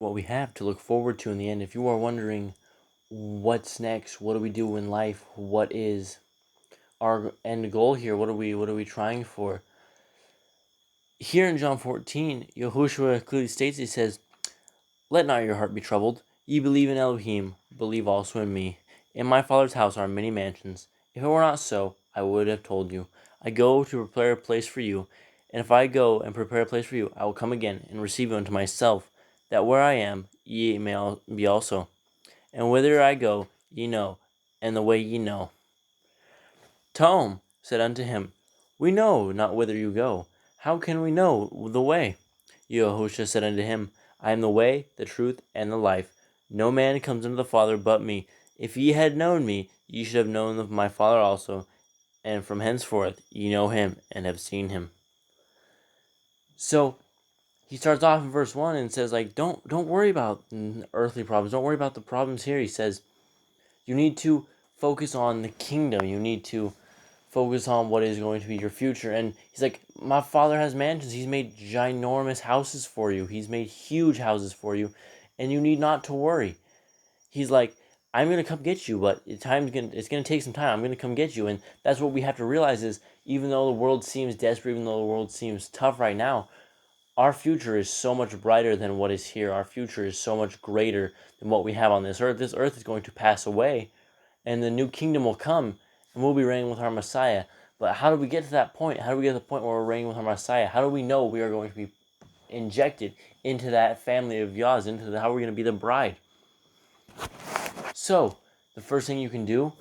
what we have to look forward to in the end. If you are wondering what's next, what do we do in life, what is our end goal here, what are we trying for? Here in John 14, Yahushua clearly states, he says, "Let not your heart be troubled. Ye believe in Elohim, believe also in me. In my Father's house are many mansions. If it were not so, I would have told you. I go to prepare a place for you. And if I go and prepare a place for you, I will come again and receive you unto myself, that where I am, ye may be also. And whither I go, ye know, and the way ye know." Tom said unto him, "We know not whither you go. How can we know the way?" Yahushua said unto him, "I am the way, the truth, and the life. No man comes unto the Father but me. If ye had known me, ye should have known my Father also. And from henceforth ye know him, and have seen him." So he starts off in verse 1 and says, like, don't worry about earthly problems. Don't worry about the problems here. He says, you need to focus on the kingdom. You need to focus on what is going to be your future. And he's like, my Father has mansions. He's made ginormous houses for you. He's made huge houses for you, and you need not to worry. He's like, I'm going to come get you, but it's going to take some time. I'm going to come get you. And that's what we have to realize is, even though the world seems desperate, even though the world seems tough right now, our future is so much brighter than what is here. Our future is so much greater than what we have on this earth. This earth is going to pass away, and the new kingdom will come, and we'll be reigning with our Messiah. But how do we get to that point? How do we get to the point where we're reigning with our Messiah? How do we know we are going to be injected into that family of Yahs, how are we going to be the bride? So, the first thing you can do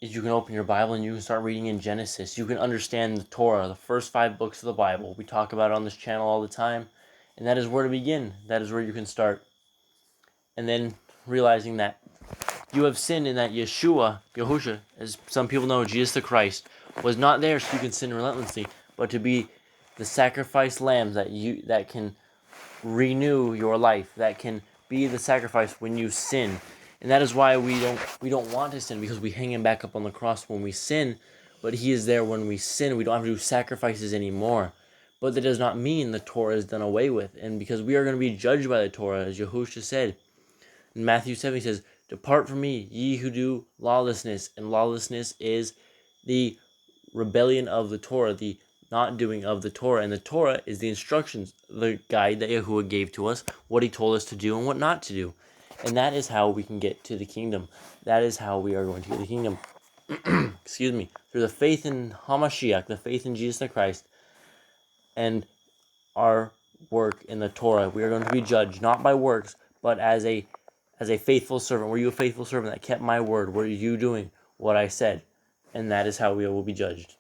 is you can open your Bible and you can start reading in Genesis. You can understand the Torah, the first 5 books of the Bible. We talk about it on this channel all the time, and that is where to begin. That is where you can start. And then realizing that you have sinned, and that Yahushua, as some people know, Jesus the Christ, was not there so you can sin relentlessly, but to be the sacrificed lambs that can renew your life, that can be the sacrifice when you sin. And that is why we don't want to sin, because we hang him back up on the cross when we sin, but he is there when we sin. We don't have to do sacrifices anymore. But that does not mean the Torah is done away with. And because we are going to be judged by the Torah, as Yahushua said in Matthew 7, he says, "Depart from me, ye who do lawlessness." And lawlessness is the rebellion of the Torah, the not doing of the Torah. And the Torah is the instructions, the guide that Yahuwah gave to us, what he told us to do and what not to do. And that is how we can get to the kingdom. That is how we are going to get the kingdom. Excuse me. Through the faith in Hamashiach, the faith in Jesus the Christ, and our work in the Torah. We are going to be judged not by works, but as a faithful servant. Were you a faithful servant that kept my word? Were you doing what I said? And that is how we will be judged.